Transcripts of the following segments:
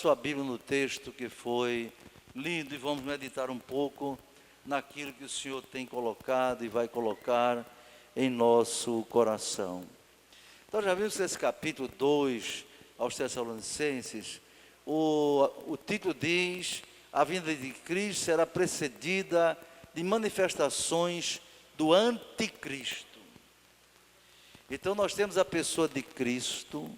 sua Bíblia no texto que foi lido e vamos meditar um pouco naquilo que o Senhor tem colocado e vai colocar em nosso coração. Então já vimos nesse capítulo 2 aos Tessalonicenses, o título diz: a vinda de Cristo será precedida de manifestações do anticristo. Então nós temos a pessoa de Cristo,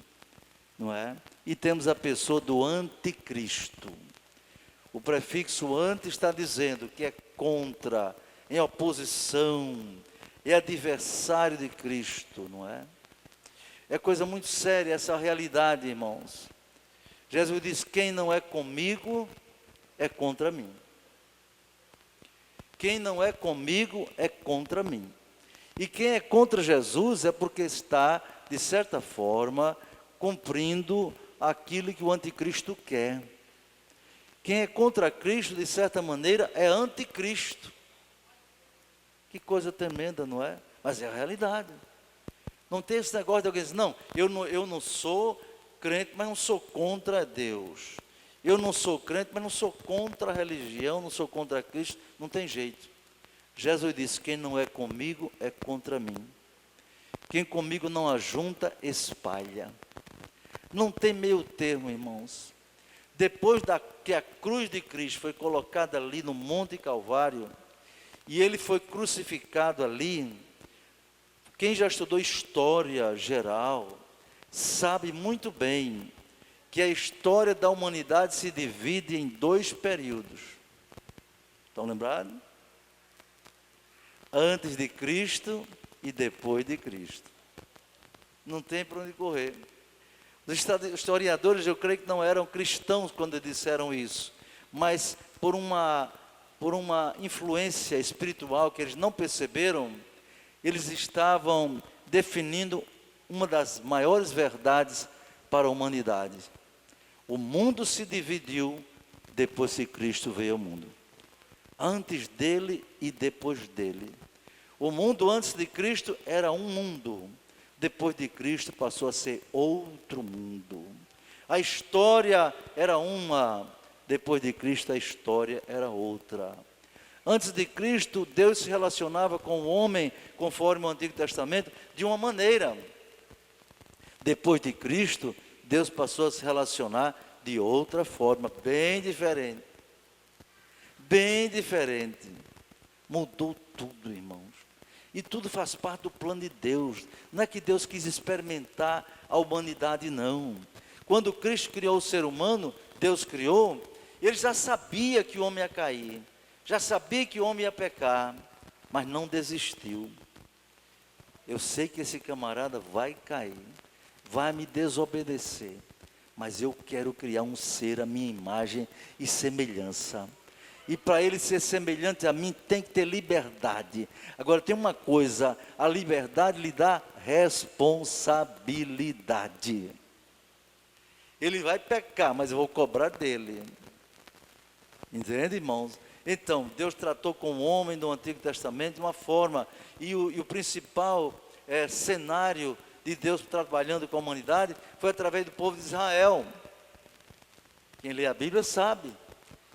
não é? E temos a pessoa do anticristo. O prefixo anti está dizendo que é contra, em oposição, é adversário de Cristo, não é? É coisa muito séria essa realidade, irmãos. Jesus diz: quem não é comigo é contra mim. Quem não é comigo é contra mim. E quem é contra Jesus é porque está, de certa forma, cumprindo aquilo que o anticristo quer. Quem é contra Cristo, de certa maneira, é anticristo. Que coisa tremenda, não é? Mas é a realidade. Não tem esse negócio de alguém dizer: não, eu não sou crente, mas não sou contra Deus. Eu não sou crente, mas não sou contra a religião, não sou contra Cristo. Não tem jeito. Jesus disse: quem não é comigo é contra mim. Quem comigo não ajunta, espalha. Não tem meio termo, irmãos. Depois que a cruz de Cristo foi colocada ali no Monte Calvário, e ele foi crucificado ali, quem já estudou história geral, sabe muito bem que a história da humanidade se divide em 2 períodos. Estão lembrados? Antes de Cristo e depois de Cristo. Não tem para onde correr. Os historiadores, eu creio que não eram cristãos quando disseram isso, mas por uma influência espiritual que eles não perceberam, eles estavam definindo uma das maiores verdades para a humanidade. O mundo se dividiu depois que Cristo veio ao mundo. Antes dele e depois dele. O mundo antes de Cristo era um mundo. Depois de Cristo passou a ser outro mundo. A história era uma, depois de Cristo a história era outra. Antes de Cristo, Deus se relacionava com o homem, conforme o Antigo Testamento, de uma maneira. Depois de Cristo, Deus passou a se relacionar de outra forma, bem diferente. Bem diferente. Mudou tudo, irmãos. E tudo faz parte do plano de Deus. Não é que Deus quis experimentar a humanidade, não. Quando Cristo criou o ser humano, Deus criou, ele já sabia que o homem ia cair. Já sabia que o homem ia pecar, mas não desistiu. Eu sei que esse camarada vai cair, vai me desobedecer, mas eu quero criar um ser à minha imagem e semelhança. E para ele ser semelhante a mim, tem que ter liberdade. Agora tem uma coisa, a liberdade lhe dá responsabilidade. Ele vai pecar, mas eu vou cobrar dele. Entende, irmãos? Então, Deus tratou com o homem do Antigo Testamento de uma forma, e o principal cenário de Deus trabalhando com a humanidade foi através do povo de Israel. Quem lê a Bíblia sabe.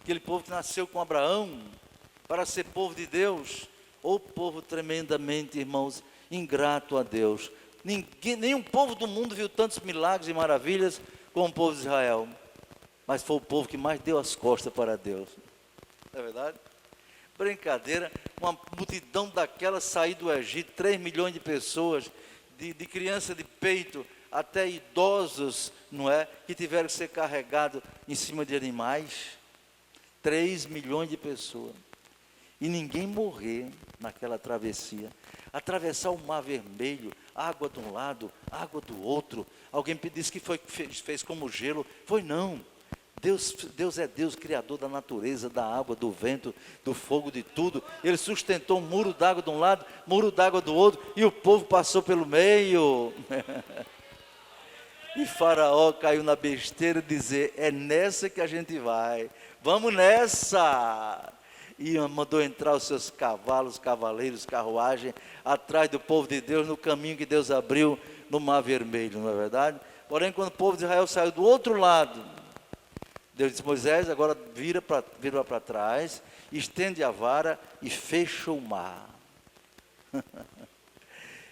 Aquele povo que nasceu com Abraão, para ser povo de Deus, ou povo tremendamente, irmãos, ingrato a Deus. Nenhum povo do mundo viu tantos milagres e maravilhas como o povo de Israel, mas foi o povo que mais deu as costas para Deus. Não é verdade? Brincadeira, uma multidão daquela sair do Egito, 3 milhões de pessoas, de criança de peito até idosos, não é? Que tiveram que ser carregados em cima de animais. 3 milhões de pessoas. E ninguém morrer naquela travessia. Atravessar o Mar Vermelho, água de um lado, água do outro. Alguém disse que fez como gelo. Foi não. Deus é Deus, criador da natureza, da água, do vento, do fogo, de tudo. Ele sustentou um muro d'água de um lado, muro d'água do outro, e o povo passou pelo meio. E Faraó caiu na besteira de dizer: é nessa que a gente vai. Vamos nessa! E mandou entrar os seus cavalos, cavaleiros, carruagem, atrás do povo de Deus, no caminho que Deus abriu no Mar Vermelho, não é verdade? Porém, quando o povo de Israel saiu do outro lado, Deus disse: Moisés, agora vira para trás, estende a vara e fecha o mar.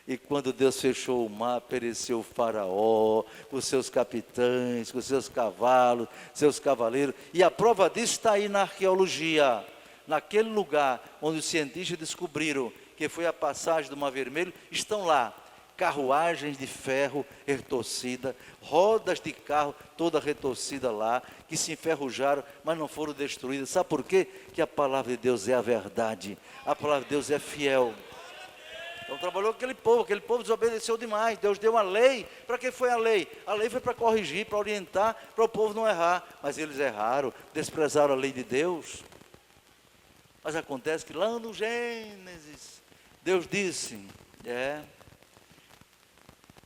E quando Deus fechou o mar, pereceu o faraó, com seus capitães, com seus cavalos, seus cavaleiros. E a prova disso está aí na arqueologia. Naquele lugar onde os cientistas descobriram que foi a passagem do Mar Vermelho, estão lá carruagens de ferro retorcida, rodas de carro toda retorcida lá, que se enferrujaram, mas não foram destruídas. Sabe por quê? Que a palavra de Deus é a verdade, a palavra de Deus é fiel. Então trabalhou com aquele povo desobedeceu demais. Deus deu uma lei. Para que foi a lei? A lei foi para corrigir, para orientar, para o povo não errar. Mas eles erraram, desprezaram a lei de Deus. Mas acontece que lá no Gênesis, Deus disse: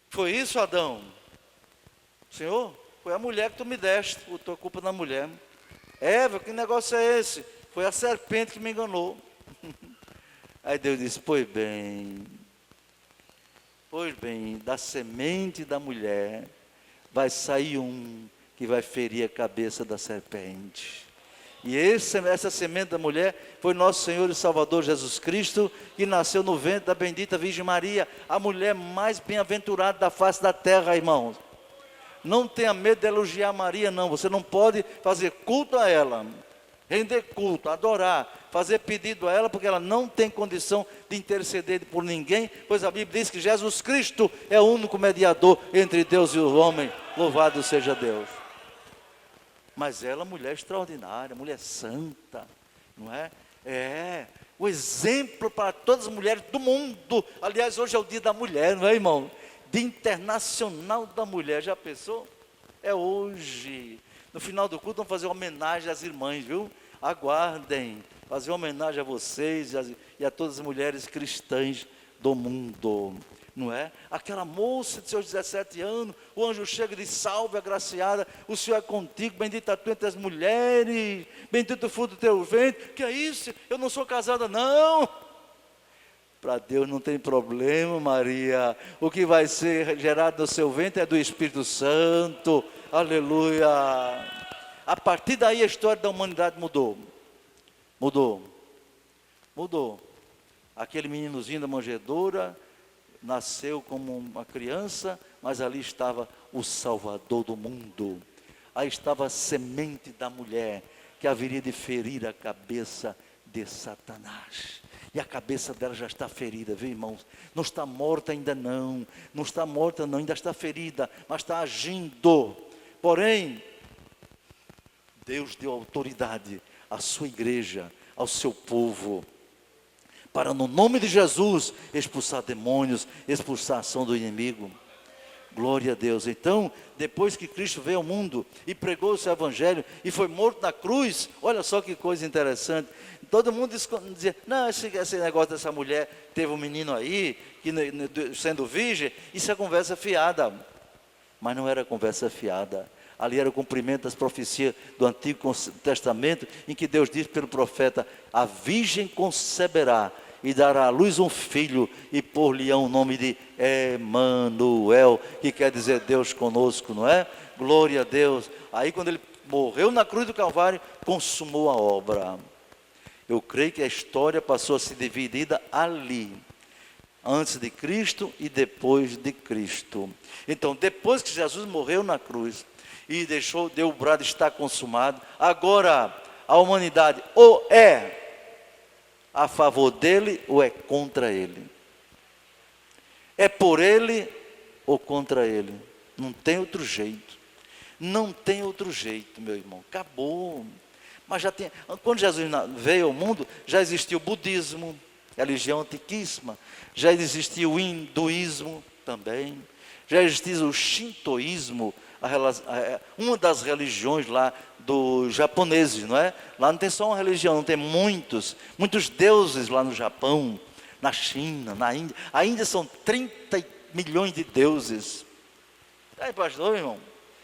foi isso, Adão? Senhor, foi a mulher que tu me deste, botou a culpa na mulher. Eva, que negócio é esse? Foi a serpente que me enganou. Aí Deus disse: pois bem, da semente da mulher vai sair um que vai ferir a cabeça da serpente. E essa semente da mulher foi nosso Senhor e Salvador Jesus Cristo, que nasceu no ventre da bendita Virgem Maria, a mulher mais bem-aventurada da face da terra, irmãos. Não tenha medo de elogiar Maria, não. Você não pode fazer culto a ela, render culto, adorar, fazer pedido a ela, porque ela não tem condição de interceder por ninguém, pois a Bíblia diz que Jesus Cristo é o único mediador entre Deus e o homem. Louvado seja Deus. Mas ela, mulher extraordinária, mulher santa, não é? O exemplo para todas as mulheres do mundo. Aliás, hoje é o dia da mulher, não é, irmão? Dia Internacional da Mulher, já pensou? É hoje. No final do culto vamos fazer uma homenagem às irmãs, viu? Aguardem, fazer uma homenagem a vocês e a todas as mulheres cristãs do mundo, não é? Aquela moça de seus 17 anos, o anjo chega e diz: salve, agraciada, o Senhor é contigo, bendita tu entre as mulheres, bendito o fruto do teu ventre. Que é isso? Eu não sou casada, não. Para Deus não tem problema, Maria. O que vai ser gerado no seu ventre é do Espírito Santo. Aleluia. A partir daí a história da humanidade mudou. Aquele meninozinho da manjedoura nasceu como uma criança, mas ali estava o Salvador do mundo. Aí estava a semente da mulher, que haveria de ferir a cabeça de Satanás. E a cabeça dela já está ferida, viu, irmãos? Não está morta ainda não. Não está morta não, ainda está ferida, mas está agindo. Porém, Deus deu autoridade à sua igreja, ao seu povo, para no nome de Jesus expulsar demônios, expulsar a ação do inimigo. Glória a Deus. Então, depois que Cristo veio ao mundo e pregou o seu evangelho e foi morto na cruz, olha só que coisa interessante. Todo mundo dizia: não, esse negócio dessa mulher teve um menino aí, que sendo virgem, isso é conversa fiada. Mas não era conversa fiada. Ali era o cumprimento das profecias do Antigo Testamento, em que Deus diz pelo profeta: a virgem conceberá e dará à luz um filho, e por-lhe-ão o nome de Emanuel, que quer dizer Deus conosco, não é? Glória a Deus. Aí quando ele morreu na cruz do Calvário, consumou a obra. Eu creio que a história passou a ser dividida ali, antes de Cristo e depois de Cristo. Então, depois que Jesus morreu na cruz e deu o brado: está consumado, agora a humanidade ou é a favor dele ou é contra ele. É por ele ou contra ele. Não tem outro jeito. Não tem outro jeito, meu irmão. Acabou. Mas já tem. Quando Jesus veio ao mundo, já existia o budismo, a religião antiquíssima. Já existia o hinduísmo também. Já existia o shintoísmo, uma das religiões lá dos japoneses, não é? Lá não tem só uma religião, não tem muitos deuses lá no Japão, na China, na Índia. A Índia são 30 milhões de deuses. Aí, pastor, irmão,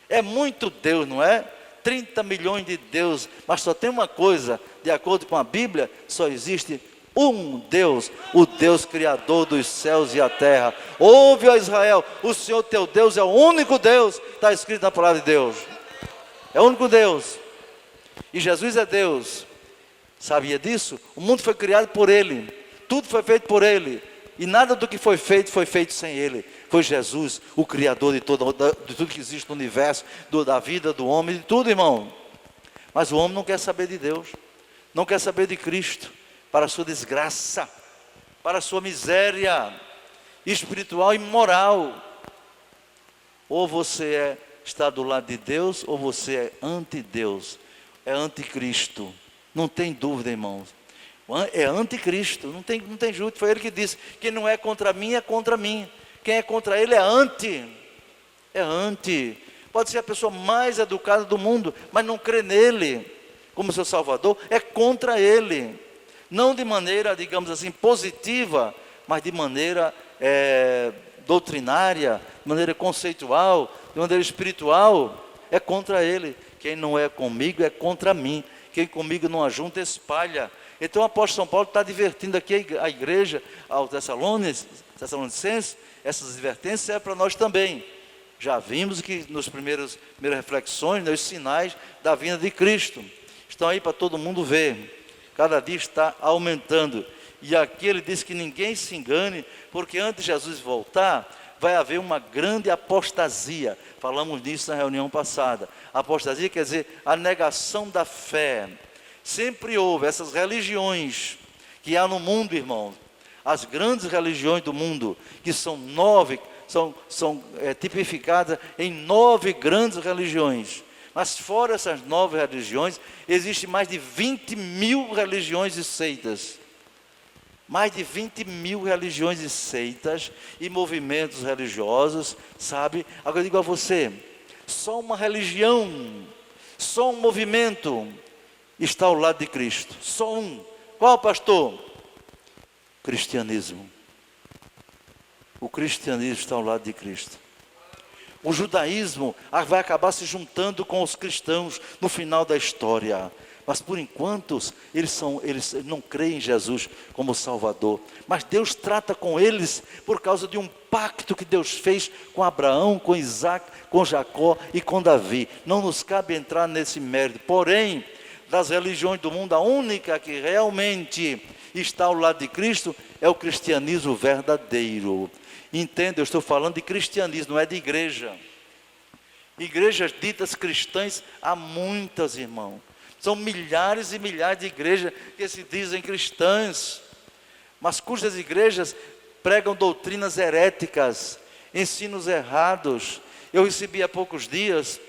é muito Deus, não é? 30 milhões de deuses, mas só tem uma coisa: de acordo com a Bíblia, só existe um Deus, o Deus criador dos céus e a terra. Ouve, ó Israel, o Senhor teu Deus é o único Deus, está escrito na palavra de Deus. É o único Deus. E Jesus é Deus. Sabia disso? O mundo foi criado por Ele. Tudo foi feito por Ele. E nada do que foi feito sem Ele. Foi Jesus, o Criador de tudo que existe no universo, da vida, do homem, de tudo, irmão. Mas o homem não quer saber de Deus. Não quer saber de Cristo. Para a sua desgraça. Para a sua miséria espiritual e moral. Ou você está do lado de Deus, ou você é anti-Deus. É anticristo. Não tem dúvida, irmãos. É anticristo, não tem justo. Foi ele que disse: quem não é contra mim, é contra mim. Quem é contra ele é anti. É anti. Pode ser a pessoa mais educada do mundo, mas não crê nele como seu Salvador, é contra ele. Não de maneira, digamos assim, positiva, mas de maneira doutrinária, de maneira conceitual, de maneira espiritual, é contra ele. Quem não é comigo é contra mim. Quem comigo não ajunta, espalha. Então o apóstolo São Paulo está divertindo aqui a igreja, aos Tessalonicenses, essas advertências servem para nós também. Já vimos que nas primeiras reflexões, os sinais da vinda de Cristo estão aí para todo mundo ver. Cada dia está aumentando. E aqui ele diz que ninguém se engane, porque antes de Jesus voltar, vai haver uma grande apostasia. Falamos disso na reunião passada. Apostasia quer dizer a negação da fé. Sempre houve essas religiões que há no mundo, irmãos. As grandes religiões do mundo, que são 9, são tipificadas em 9 grandes religiões. Mas fora essas 9 religiões, existem mais de 20 mil religiões e seitas. Mais de 20 mil religiões e seitas e movimentos religiosos, sabe? Agora eu digo a você, só uma religião, só um movimento está ao lado de Cristo. Só um. Qual, pastor? Cristianismo. O cristianismo está ao lado de Cristo. O judaísmo vai acabar se juntando com os cristãos no final da história. Mas por enquanto, eles não creem em Jesus como Salvador. Mas Deus trata com eles por causa de um pacto que Deus fez com Abraão, com Isaac, com Jacó e com Davi. Não nos cabe entrar nesse mérito. Porém, das religiões do mundo, a única que realmente está ao lado de Cristo é o cristianismo verdadeiro. Entenda, eu estou falando de cristianismo, não é de igreja. Igrejas ditas cristãs há muitas, irmão. São milhares e milhares de igrejas que se dizem cristãs, mas cujas igrejas pregam doutrinas heréticas, ensinos errados. Eu recebi há poucos dias,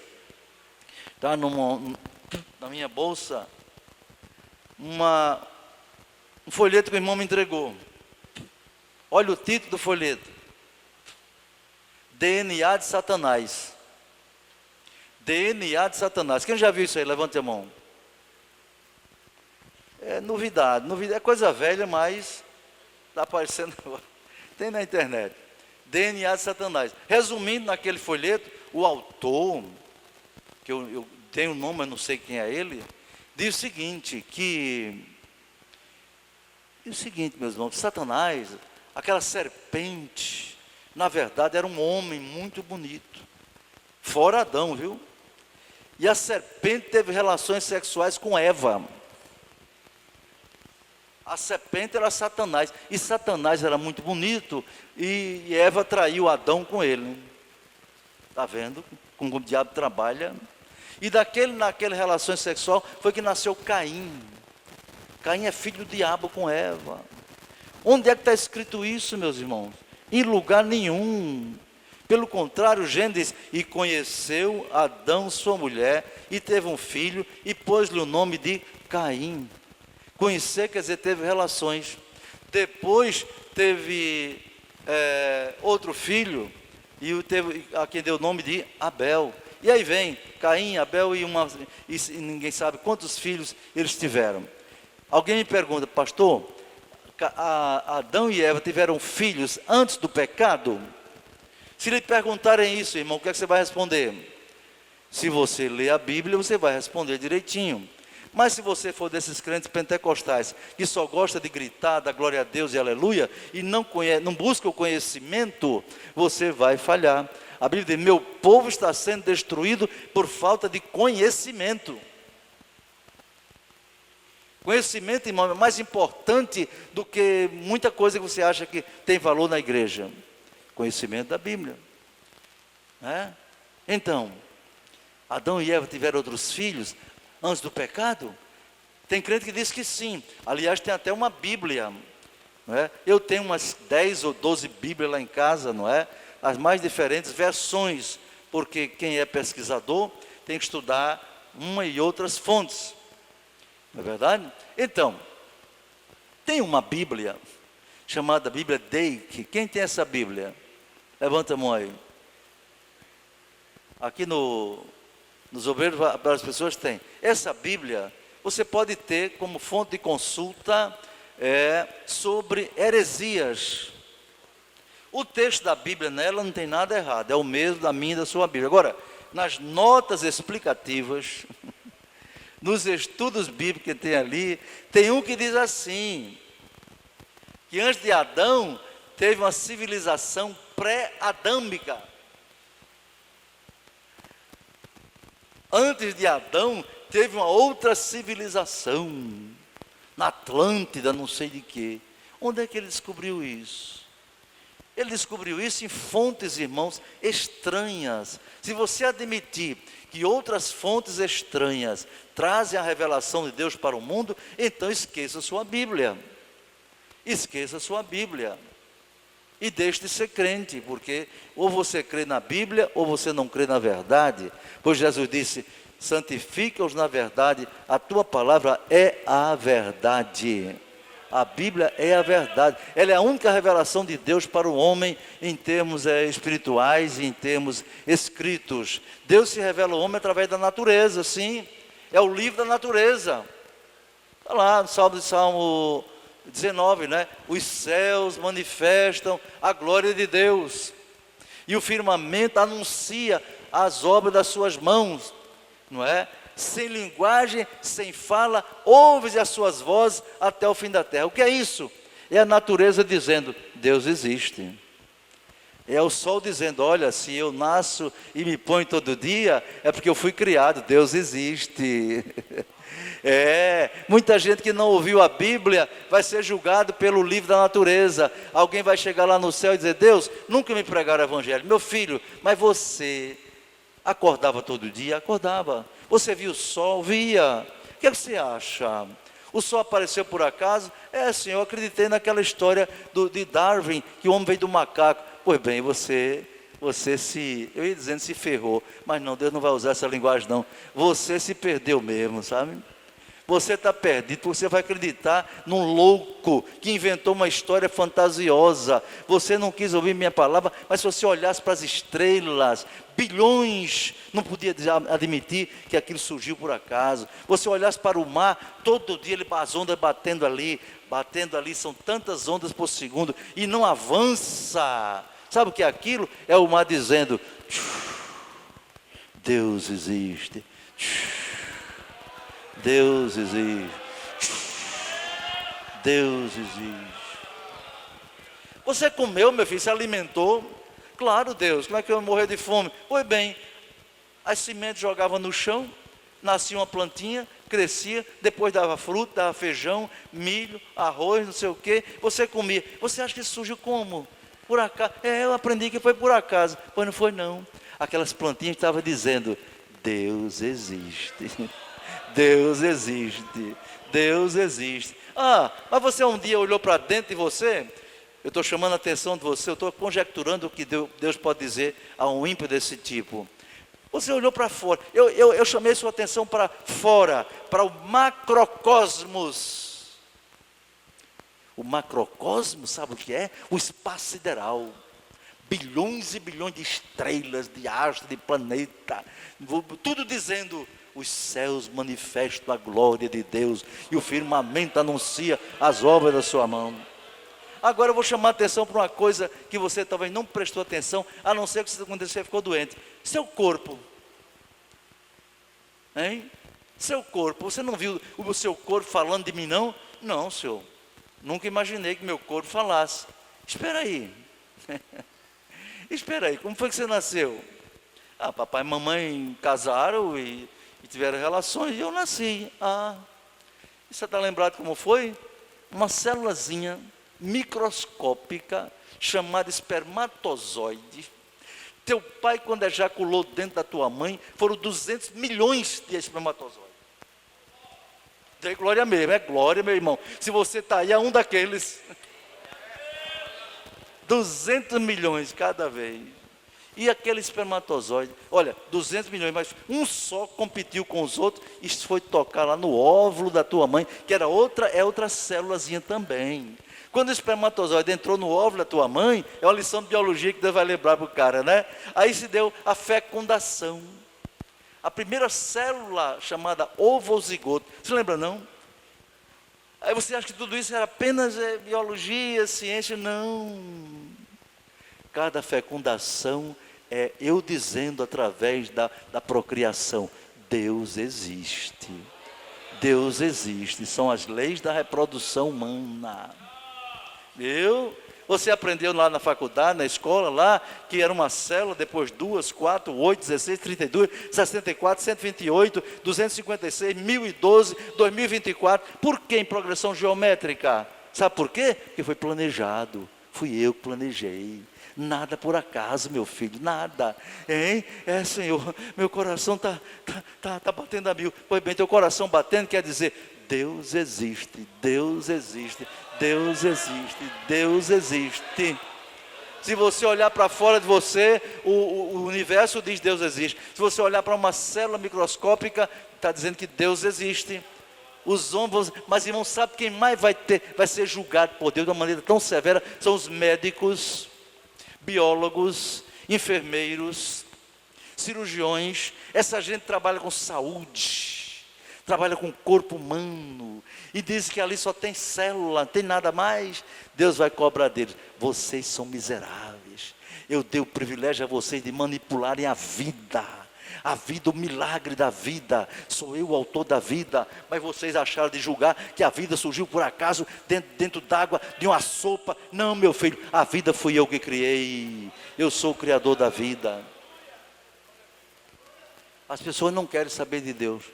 está na minha bolsa, um folheto que o irmão me entregou. Olha o título do folheto: DNA de Satanás. DNA de Satanás. Quem já viu isso aí? Levante a mão. É novidade, é coisa velha, mas está aparecendo, tem na internet. DNA de Satanás. Resumindo naquele folheto, o autor, que eu tenho o nome, mas não sei quem é ele, diz o seguinte, meus irmãos, Satanás, aquela serpente, na verdade era um homem muito bonito, fora Adão, viu? E a serpente teve relações sexuais com Eva. A serpente era Satanás, e Satanás era muito bonito, e Eva traiu Adão com ele. Está vendo como o diabo trabalha? E naquela relação sexual foi que nasceu Caim. Caim é filho do diabo com Eva. Onde é que está escrito isso, meus irmãos? Em lugar nenhum. Pelo contrário, Gênesis, e conheceu Adão sua mulher, e teve um filho, e pôs-lhe o nome de Caim. Conhecer quer dizer teve relações. Depois teve outro filho, e teve a quem deu o nome de Abel. E aí vem Caim, Abel e ninguém sabe quantos filhos eles tiveram. Alguém me pergunta, pastor, Adão e Eva tiveram filhos antes do pecado? Se lhe perguntarem isso, irmão, o que é que você vai responder? Se você ler a Bíblia, você vai responder direitinho. Mas se você for desses crentes pentecostais, que só gosta de gritar, da glória a Deus e aleluia, e não busca o conhecimento, você vai falhar. A Bíblia diz, meu povo está sendo destruído por falta de conhecimento. Conhecimento, irmão, é mais importante do que muita coisa que você acha que tem valor na igreja. Conhecimento da Bíblia. Né? Então, Adão e Eva tiveram outros filhos antes do pecado? Tem crente que diz que sim. Aliás, tem até uma Bíblia. Não é? Eu tenho umas 10 ou 12 Bíblias lá em casa, não é? As mais diferentes versões, porque quem é pesquisador tem que estudar uma e outras fontes. Não é verdade? Então, tem uma Bíblia chamada Bíblia Dake. Quem tem essa Bíblia? Levanta a mão aí. Aqui nos obreiros, para as pessoas tem. Essa Bíblia, você pode ter como fonte de consulta sobre heresias. O texto da Bíblia nela não tem nada errado, é o mesmo da minha e da sua Bíblia. Agora, nas notas explicativas, nos estudos bíblicos que tem ali, tem um que diz assim, que antes de Adão, teve uma civilização pré-adâmica. Antes de Adão, teve uma outra civilização, na Atlântida, não sei de quê. Onde é que ele descobriu isso? Ele descobriu isso em fontes, irmãos, estranhas. Se você admitir que outras fontes estranhas trazem a revelação de Deus para o mundo, então esqueça sua Bíblia. Esqueça sua Bíblia. E deixe de ser crente, porque ou você crê na Bíblia, ou você não crê na verdade. Pois Jesus disse, santifica-os na verdade, a tua palavra é a verdade. A Bíblia é a verdade, ela é a única revelação de Deus para o homem em termos espirituais e em termos escritos. Deus se revela ao homem através da natureza, sim, é o livro da natureza. Está lá no Salmo 19, né? Os céus manifestam a glória de Deus, e o firmamento anuncia as obras das suas mãos, não é? Sem linguagem, sem fala, ouve-se as suas vozes até o fim da terra. O que é isso? É a natureza dizendo, Deus existe. É o sol dizendo, olha, se eu nasço e me ponho todo dia, é porque eu fui criado, Deus existe. Muita gente que não ouviu a Bíblia vai ser julgado pelo livro da natureza. Alguém vai chegar lá no céu e dizer, Deus, nunca me pregaram o evangelho. Meu filho, mas você acordava todo dia? Acordava. Você viu o sol? Via. O que você acha? O sol apareceu por acaso? Sim, eu acreditei naquela história de Darwin, que o homem veio do macaco. Pois bem, você eu ia dizendo se ferrou, mas não, Deus não vai usar essa linguagem não. Você se perdeu mesmo, sabe? Você está perdido, porque você vai acreditar num louco que inventou uma história fantasiosa. Você não quis ouvir minha palavra, mas se você olhasse para as estrelas, bilhões, não podia admitir que aquilo surgiu por acaso. Você olhasse para o mar, todo dia as ondas batendo ali, são tantas ondas por segundo, e não avança. Sabe o que é aquilo? É o mar dizendo, Deus existe. Deus existe. Deus existe. Você comeu, meu filho, se alimentou? Claro, Deus, como é que eu vou morrer de fome? Pois bem, as sementes jogavam no chão, nascia uma plantinha, crescia, depois dava fruto, dava feijão, milho, arroz, não sei o quê, você comia. Você acha que isso surgiu como? Por acaso? Eu aprendi que foi por acaso. Pois não foi não. Aquelas plantinhas estavam dizendo, Deus existe. Deus existe, Deus existe. Mas você um dia olhou para dentro de você? Eu estou chamando a atenção de você, eu estou conjecturando o que Deus pode dizer a um ímpio desse tipo. Você olhou para fora, eu chamei sua atenção para fora, para o macrocosmos. O macrocosmos, sabe o que é? O espaço sideral. Bilhões e bilhões de estrelas, de astros, de planeta, tudo dizendo, os céus manifestam a glória de Deus, e o firmamento anuncia as obras da sua mão. Agora eu vou chamar a atenção para uma coisa que você talvez não prestou atenção, a não ser que quando você ficou doente. Seu corpo. Hein? Seu corpo. Você não viu o seu corpo falando de mim, não? Não, senhor. Nunca imaginei que meu corpo falasse. Espera aí. Espera aí, como foi que você nasceu? Papai e mamãe casaram e tiveram relações e eu nasci. E você está lembrado como foi? Uma célulazinha microscópica, chamada espermatozoide. Teu pai, quando ejaculou dentro da tua mãe, foram 200 milhões de espermatozoides. Dê glória mesmo, é glória, meu irmão. Se você está aí, é um daqueles. 200 milhões cada vez. E aquele espermatozoide, olha, 200 milhões, mas um só competiu com os outros, e foi tocar lá no óvulo da tua mãe, que era outra célulazinha também. Quando o espermatozoide entrou no óvulo da tua mãe, é uma lição de biologia que Deus vai lembrar para o cara, né? Aí se deu a fecundação. A primeira célula chamada ovozigoto. Você lembra, não? Aí você acha que tudo isso era apenas biologia, ciência? Não. Cada fecundação é eu dizendo através da procriação: Deus existe. Deus existe. São as leis da reprodução humana. Viu? Você aprendeu lá na faculdade, na escola, lá, que era uma célula, depois 2, 4, 8, 16, 32, 64, 128, 256, 1012, 2024. Por que em progressão geométrica? Sabe por quê? Porque foi planejado. Fui eu que planejei. Nada por acaso, meu filho, nada. Hein? Senhor, meu coração tá batendo a mil. Pois bem, teu coração batendo quer dizer: Deus existe, Deus existe, Deus existe, Deus existe. Se você olhar para fora de você, o universo diz Deus existe. Se você olhar para uma célula microscópica, está dizendo que Deus existe. Os homens, mas irmão, sabe quem mais vai ser julgado por Deus de uma maneira tão severa? São os médicos, biólogos, enfermeiros, cirurgiões. Essa gente trabalha com saúde, trabalha com o corpo humano, e diz que ali só tem célula, não tem nada mais. Deus vai cobrar deles: vocês são miseráveis, eu dei o privilégio a vocês de manipularem a vida, o milagre da vida, sou eu o autor da vida, mas vocês acharam de julgar que a vida surgiu por acaso, dentro d'água, de uma sopa. Não, meu filho, a vida fui eu que criei, eu sou o criador da vida. As pessoas não querem saber de Deus.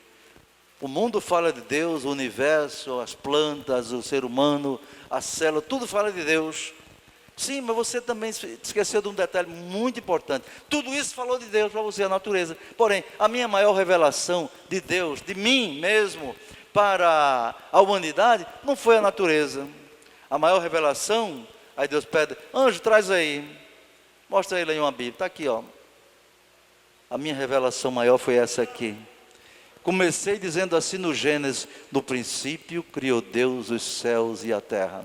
O mundo fala de Deus, o universo, as plantas, o ser humano, a célula, tudo fala de Deus. Sim, mas você também esqueceu de um detalhe muito importante. Tudo isso falou de Deus para você, a natureza. Porém, a minha maior revelação de Deus, de mim mesmo, para a humanidade, não foi a natureza. A maior revelação, aí Deus pede: anjo, traz aí, mostra ele aí uma Bíblia, está aqui, ó. A minha revelação maior foi essa aqui. Comecei dizendo assim no Gênesis: no princípio criou Deus os céus e a terra.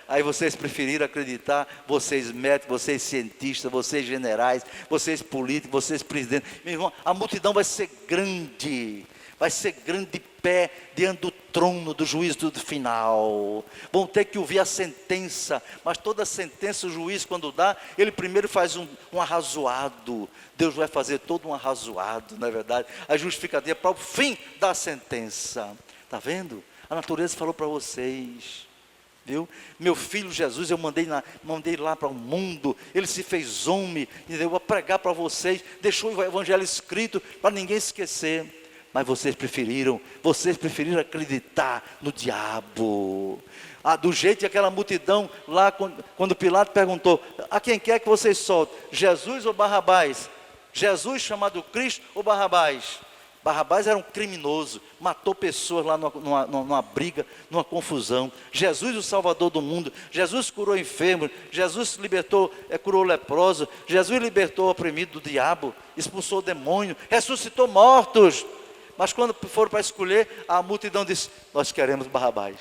Aí vocês preferiram acreditar, vocês médicos, vocês cientistas, vocês generais, vocês políticos, vocês presidentes. Meu irmão, a multidão vai ser grande de pé diante do trono do juízo do final. Vão ter que ouvir a sentença, mas toda sentença o juiz, quando dá, ele primeiro faz um arrazoado. Deus vai fazer todo um arrazoado, não é verdade? A justificativa para o fim da sentença. Está vendo? A natureza falou para vocês. Viu? Meu filho Jesus, eu mandei lá para o mundo, ele se fez homem, entendeu? Para pregar para vocês, deixou o evangelho escrito para ninguém esquecer. Mas vocês preferiram acreditar no diabo. Do jeito que aquela multidão lá, quando Pilato perguntou: a quem quer que vocês soltem, Jesus ou Barrabás? Jesus chamado Cristo ou Barrabás? Barrabás era um criminoso, matou pessoas lá numa briga, numa confusão. Jesus, o Salvador do mundo. Jesus curou enfermos, Jesus curou leproso, Jesus libertou o oprimido do diabo, expulsou o demônio, ressuscitou mortos. Mas quando foram para escolher, a multidão disse: nós queremos Barrabás.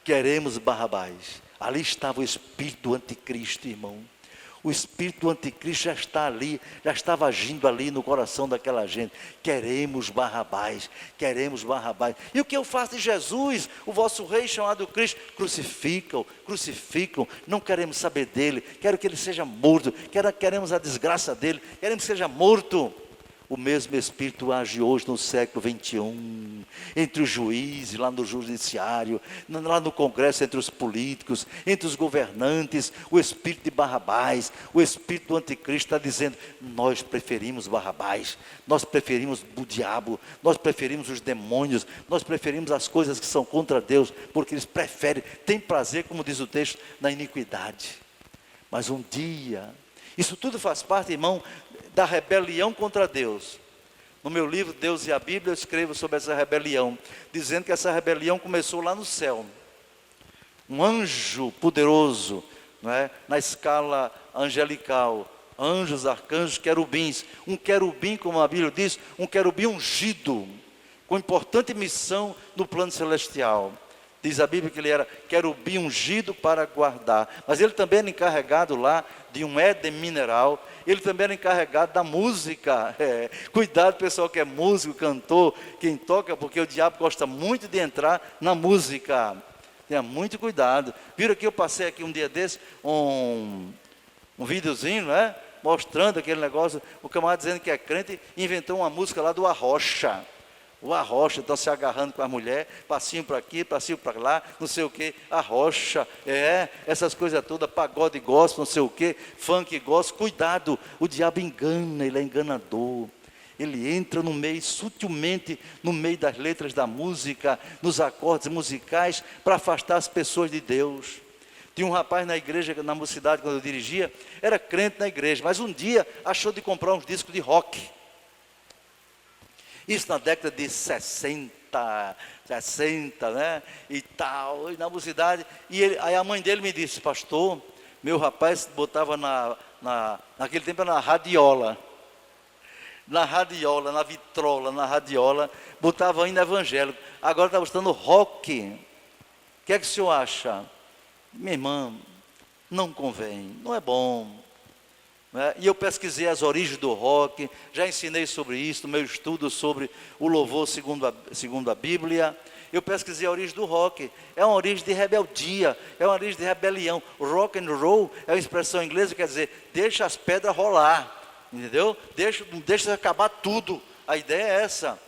Queremos Barrabás. Ali estava o espírito do anticristo, irmão. O espírito do anticristo já está ali, já estava agindo ali no coração daquela gente. Queremos Barrabás, queremos Barrabás. E o que eu faço de Jesus, o vosso rei chamado Cristo? Crucificam, não queremos saber dele, quero que ele seja morto, queremos a desgraça dele, queremos que seja morto. O mesmo Espírito age hoje no século XXI, entre os juízes, lá no judiciário, lá no Congresso, entre os políticos, entre os governantes. O Espírito de Barrabás, o Espírito do Anticristo está dizendo: nós preferimos Barrabás, nós preferimos o diabo, nós preferimos os demônios, nós preferimos as coisas que são contra Deus, porque eles preferem, têm prazer, como diz o texto, na iniquidade. Mas um dia, isso tudo faz parte, irmão, da rebelião contra Deus. No meu livro Deus e a Bíblia eu escrevo sobre essa rebelião, dizendo que essa rebelião começou lá no céu. Um anjo poderoso, não é? Na escala angelical, anjos, arcanjos, querubins. Um querubim, como a Bíblia diz, um querubim ungido, com importante missão no plano celestial. Diz a Bíblia que ele era querubim ungido para guardar. Mas ele também era encarregado lá de um Éden mineral. Ele também era encarregado da música. Cuidado, pessoal que é músico, cantor, quem toca, porque o diabo gosta muito de entrar na música. Tenha muito cuidado. Viram aqui, eu passei aqui um dia desse, um videozinho, né? Mostrando aquele negócio. O camarada dizendo que é crente, inventou uma música lá do Arrocha. O Arrocha, estão se agarrando com a mulher, passinho para aqui, passinho para lá, não sei o que, Arrocha, essas coisas todas, pagode gospel, não sei o que, funk gospel. Cuidado, o diabo engana, ele é enganador. Ele entra no meio, sutilmente, no meio das letras da música, nos acordes musicais, para afastar as pessoas de Deus. Tinha um rapaz na igreja, na mocidade, quando eu dirigia, era crente na igreja, mas um dia achou de comprar uns discos de rock. Isso na década de 60, né, e tal, e na mocidade. Aí a mãe dele me disse: pastor, meu rapaz botava naquele tempo era na radiola, na vitrola, na radiola, botava ainda evangélico, agora está botando rock. O que é que o senhor acha? Minha irmã, não convém, não é bom. E eu pesquisei as origens do rock, já ensinei sobre isso no meu estudo sobre o louvor segundo a Bíblia. Eu pesquisei a origem do rock. É uma origem de rebeldia, é uma origem de rebelião. Rock and roll é uma expressão inglesa que quer dizer: deixa as pedras rolar, entendeu? Deixa acabar tudo. A ideia é essa,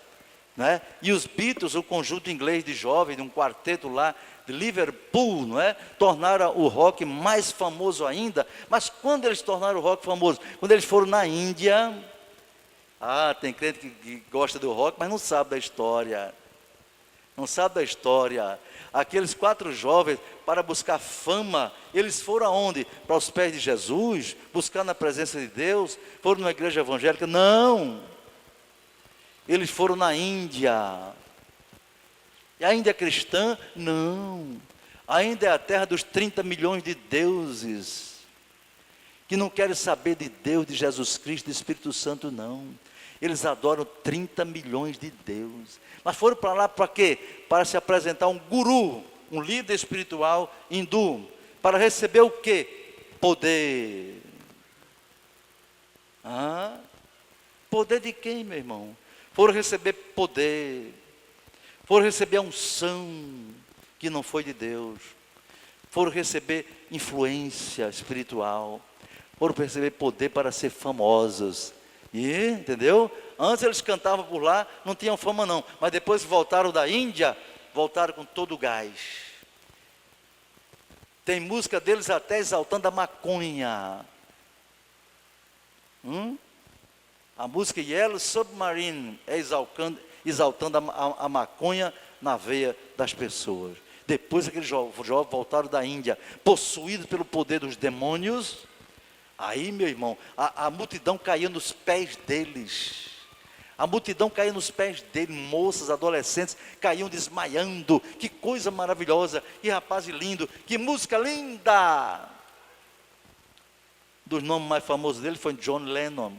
né? E os Beatles, o conjunto inglês de jovens, de um quarteto lá de Liverpool, não é? Tornaram o rock mais famoso ainda. Mas quando eles tornaram o rock famoso? Quando eles foram na Índia. Tem crente que gosta do rock, mas não sabe da história. Não sabe da história. Aqueles 4 jovens, para buscar fama, eles foram aonde? Para os pés de Jesus, buscar na presença de Deus. Foram numa igreja evangélica? Não. Eles foram na Índia. E a Índia é cristã? Não. A Índia é a terra dos 30 milhões de deuses, que não querem saber de Deus, de Jesus Cristo, do Espírito Santo, não. Eles adoram 30 milhões de deuses. Mas foram para lá para quê? Para se apresentar um guru, um líder espiritual hindu. Para receber o quê? Poder. Poder de quem, meu irmão? Foram receber poder. Foram receber a unção que não foi de Deus. Foram receber influência espiritual. Foram receber poder para ser famosos. Entendeu? Antes eles cantavam por lá, não tinham fama não. Mas depois que voltaram da Índia, voltaram com todo o gás. Tem música deles até exaltando a maconha. A música Yellow Submarine é exaltando a maconha na veia das pessoas. Depois aqueles jovens voltaram da Índia, possuídos pelo poder dos demônios. Aí, meu irmão, a multidão caía nos pés deles. A multidão caía nos pés deles, moças, adolescentes, caíam desmaiando. Que coisa maravilhosa, que rapaz lindo, que música linda. Dos nomes mais famosos dele foi John Lennon.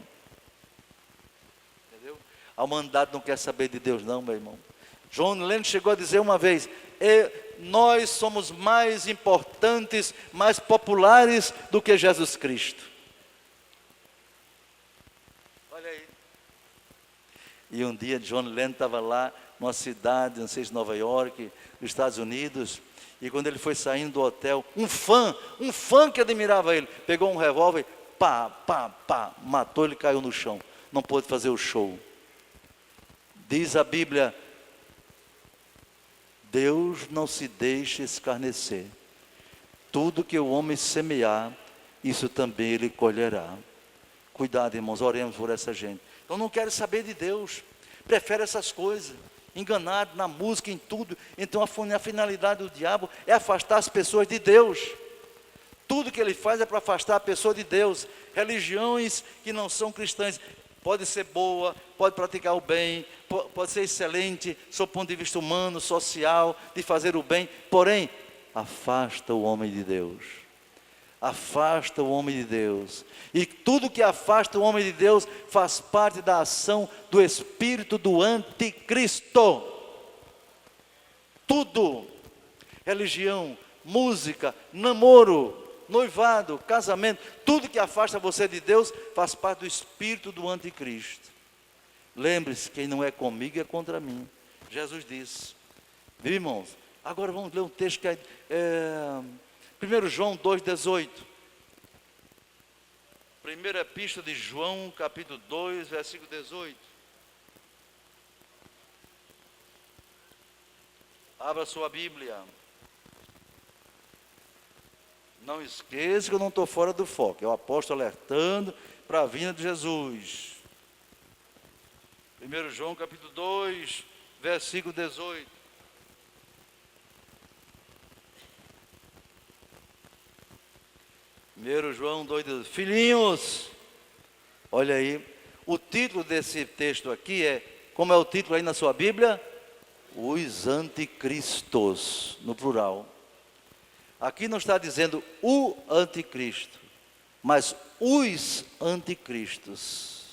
A humanidade não quer saber de Deus não, meu irmão. John Lennon chegou a dizer uma vez: nós somos mais importantes, mais populares do que Jesus Cristo. Olha aí. E um dia John Lennon estava lá, numa cidade, não sei se Nova York, nos Estados Unidos, e quando ele foi saindo do hotel, um fã que admirava ele, pegou um revólver, matou ele, caiu no chão. não pôde fazer o show. Diz a Bíblia, Deus não se deixa escarnecer. Tudo que o homem semear, isso também ele colherá. Cuidado, irmãos, oremos por essa gente. Então não quero saber de Deus, prefere essas coisas, enganado na música, em tudo. Então a finalidade do diabo é afastar as pessoas de Deus. Tudo que ele faz é para afastar a pessoa de Deus. Religiões que não são cristãs, pode ser boa, pode praticar o bem, pode ser excelente, sob o ponto de vista humano, social, de fazer o bem, porém, afasta o homem de Deus. Afasta o homem de Deus. E tudo que afasta o homem de Deus faz parte da ação do espírito do anticristo. Tudo. Religião, música, namoro, noivado, casamento, tudo que afasta você de Deus faz parte do espírito do anticristo. Lembre-se, quem não é comigo é contra mim. Jesus disse. Viu, irmãos? Agora vamos ler um texto que é 1 João 2,18. Primeira epístola de João, capítulo 2, versículo 18. Abra sua Bíblia. Não esqueça que eu não estou fora do foco. É o apóstolo alertando para a vinda de Jesus. 1 João capítulo 2, versículo 18. João 2, filhinhos, olha aí, o título desse texto aqui é, como é o título aí na sua Bíblia? Os anticristos, no plural. Aqui não está dizendo o anticristo, mas os anticristos.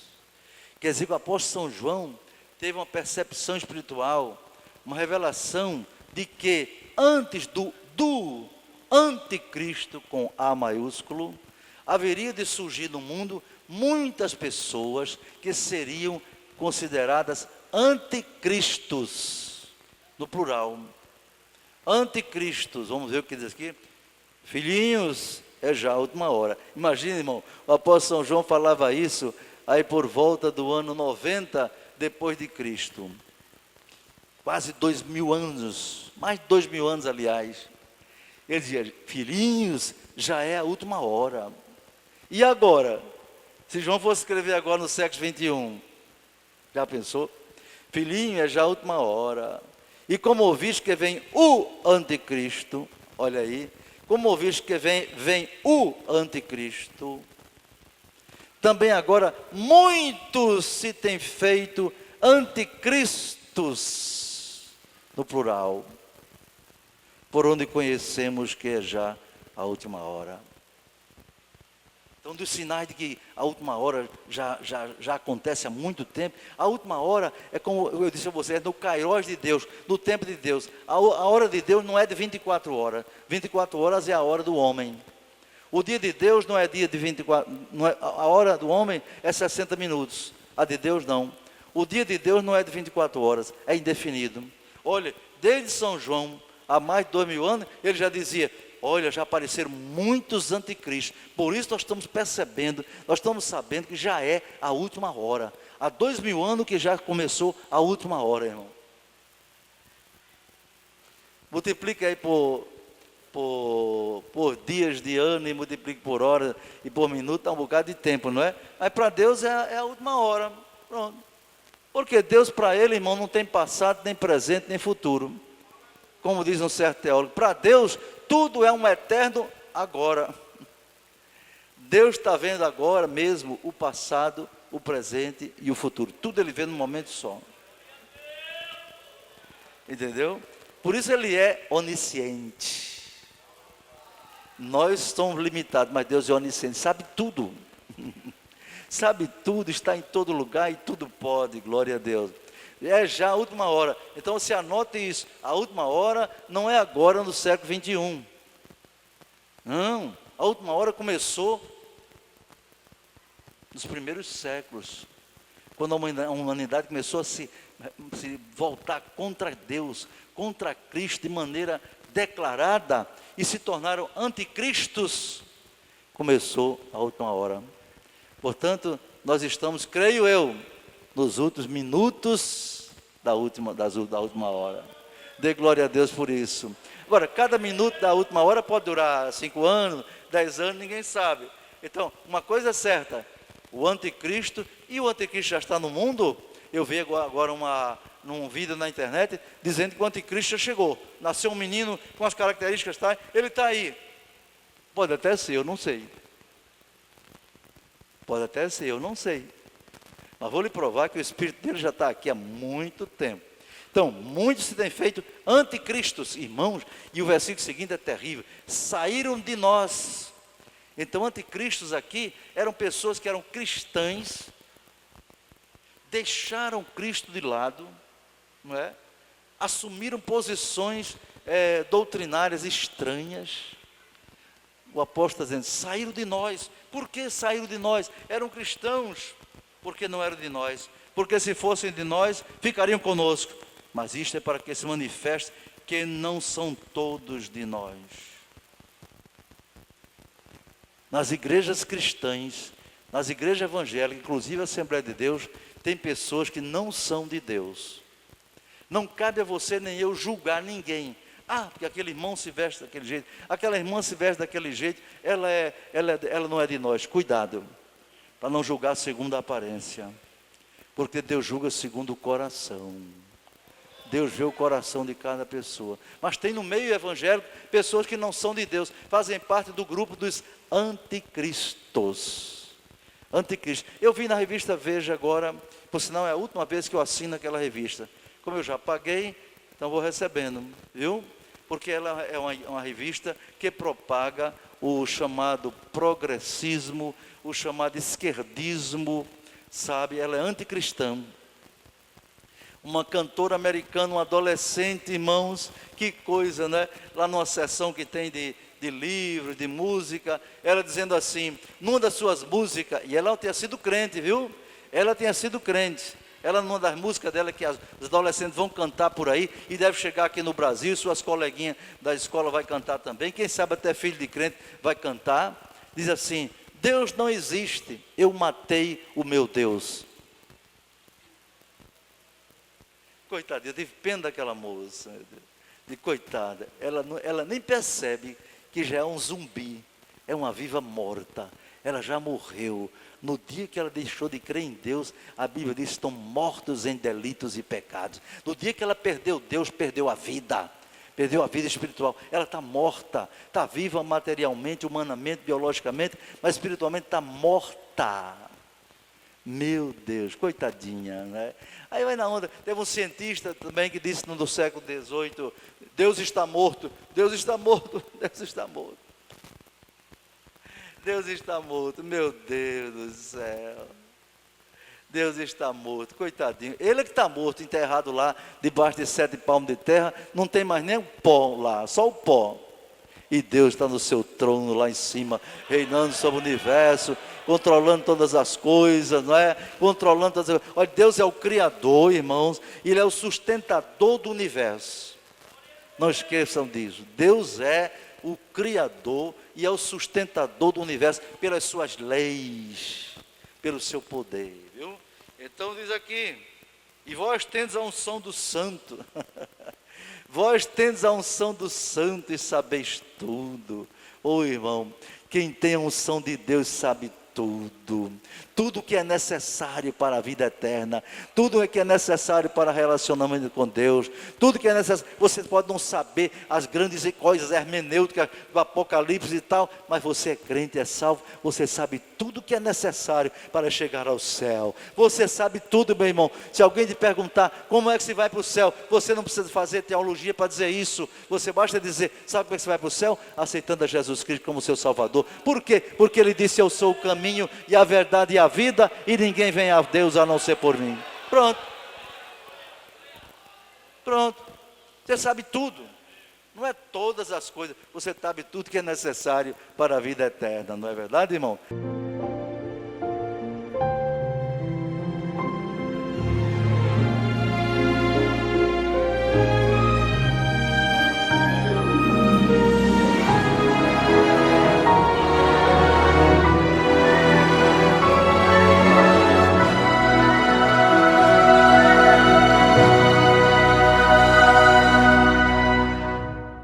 Quer dizer que o apóstolo São João teve uma percepção espiritual, uma revelação de que antes do anticristo com A maiúsculo, haveria de surgir no mundo muitas pessoas que seriam consideradas anticristos, no plural. Anticristos, vamos ver o que diz aqui. Filhinhos, é já a última hora. Imagina, irmão, o apóstolo São João falava isso aí por volta do ano 90 depois de Cristo. Quase 2000 anos, mais de 2000 anos, aliás. Ele dizia, filhinhos, já é a última hora. E agora? Se João fosse escrever agora no século 21, já pensou? Filhinho, é já a última hora. E como ouviste que vem o anticristo, olha aí, como ouviste que vem o anticristo, também agora muitos se têm feito anticristos, no plural, por onde conhecemos que é já a última hora. Então, dos sinais de que a última hora já acontece há muito tempo. A última hora é como eu disse a vocês, é no Kairos de Deus, no tempo de Deus. A hora de Deus não é de 24 horas. 24 horas é a hora do homem. O dia de Deus não é dia de 24, a hora do homem é 60 minutos. A de Deus não. O dia de Deus não é de 24 horas, é indefinido. Olha, desde São João, há mais de 2000 anos, ele já dizia, olha, já apareceram muitos anticristos. Por isso nós estamos percebendo, nós estamos sabendo que já é a última hora. Há 2000 anos que já começou a última hora, irmão. Multiplica aí por dias de ano e multiplica por hora e por minuto, dá um bocado de tempo, não é? Mas para Deus é a última hora. Pronto. Porque Deus para ele, irmão, não tem passado, nem presente, nem futuro. Como diz um certo teólogo, para Deus tudo é um eterno agora. Deus está vendo agora mesmo o passado, o presente e o futuro. Tudo ele vê num momento só. Entendeu? Por isso ele é onisciente. Nós somos limitados, mas Deus é onisciente, sabe tudo. Sabe tudo, está em todo lugar e tudo pode, glória a Deus. É já a última hora. Então você anote isso. A última hora não é agora no século 21. Não. A última hora começou nos primeiros séculos. Quando a humanidade começou a se voltar contra Deus, contra Cristo de maneira declarada e se tornaram anticristos. Começou a última hora. Portanto, nós estamos, creio eu, nos últimos minutos da última hora. Dê glória a Deus por isso. Agora, cada minuto da última hora pode durar 5 anos, 10 anos, ninguém sabe. Então, uma coisa é certa, o anticristo, e o anticristo já está no mundo. Eu vi agora num vídeo na internet, dizendo que o anticristo já chegou. Nasceu um menino com as características tais, ele está aí. Pode até ser, eu não sei. Pode até ser, eu não sei. Mas vou lhe provar que o Espírito dele já está aqui há muito tempo. Então, muitos se têm feito anticristos, irmãos, e o versículo seguinte é terrível. Saíram de nós. Então, anticristos aqui eram pessoas que eram cristãs, deixaram Cristo de lado, não é? Assumiram posições doutrinárias estranhas. O apóstolo está dizendo, saíram de nós. Por que saíram de nós? Eram cristãos, porque não eram de nós. Porque se fossem de nós, ficariam conosco. Mas isto é para que se manifeste que não são todos de nós. Nas igrejas cristãs, nas igrejas evangélicas, inclusive a Assembleia de Deus, tem pessoas que não são de Deus. Não cabe a você nem eu julgar ninguém. Porque aquele irmão se veste daquele jeito, aquela irmã se veste daquele jeito, ela não é de nós. Cuidado, para não julgar segundo a aparência, porque Deus julga segundo o coração. Deus vê o coração de cada pessoa. Mas tem no meio evangélico pessoas que não são de Deus, fazem parte do grupo dos anticristos. Anticristo. Eu vi na revista Veja agora, por sinal é a última vez que eu assino aquela revista. Como eu já paguei, então vou recebendo, viu? Porque ela é uma revista que propaga o chamado progressismo, o chamado esquerdismo, sabe? Ela é anticristã. Uma cantora americana, uma adolescente, irmãos, que coisa, né? Lá numa sessão que tem de livros, de música, ela dizendo assim, numa das suas músicas, e ela tinha sido crente, viu? Ela tinha sido crente. Ela, numa das músicas dela, que os adolescentes vão cantar por aí, e deve chegar aqui no Brasil, suas coleguinhas da escola vai cantar também, quem sabe até filho de crente vai cantar, diz assim, Deus não existe, eu matei o meu Deus. Coitadinha, eu tive pena daquela moça, de coitada, ela nem percebe que já é um zumbi, é uma viva morta, ela já morreu. No dia que ela deixou de crer em Deus, a Bíblia diz, estão mortos em delitos e pecados. No dia que ela perdeu Deus, perdeu a vida espiritual. Ela está morta, está viva materialmente, humanamente, biologicamente, mas espiritualmente está morta. Meu Deus, coitadinha, né? Aí vai na onda, teve um cientista também que disse no século XVIII, Deus está morto, Deus está morto, Deus está morto. Deus está morto, meu Deus do céu. Deus está morto, coitadinho. Ele que está morto, enterrado lá, debaixo de 7 palmos de terra, não tem mais nem o pó lá, só o pó. E Deus está no seu trono lá em cima, reinando sobre o universo, controlando todas as coisas, não é? Controlando todas as coisas. Olha, Deus é o Criador, irmãos, Ele é o sustentador do universo. Não esqueçam disso. Deus é o Criador e é o sustentador do universo pelas suas leis, pelo seu poder, viu? Então diz aqui, e vós tendes a unção do Santo, vós tendes a unção do Santo e sabeis tudo. Ô irmão, quem tem a unção de Deus sabe tudo, tudo que é necessário para a vida eterna, tudo que é necessário para relacionamento com Deus, tudo que é necessário. Você pode não saber as grandes coisas hermenêuticas do Apocalipse e tal, mas você é crente, é salvo, você sabe tudo que é necessário para chegar ao céu. Você sabe tudo, meu irmão. Se alguém te perguntar como é que se vai para o céu, você não precisa fazer teologia para dizer isso. Você basta dizer, sabe como é que você vai para o céu? Aceitando a Jesus Cristo como seu Salvador. Por quê? Porque Ele disse, eu sou o caminho e a verdade e a vida, e ninguém vem a Deus a não ser por mim. Pronto. Você sabe tudo. Não é todas as coisas, você sabe tudo que é necessário para a vida eterna, não é verdade, irmão?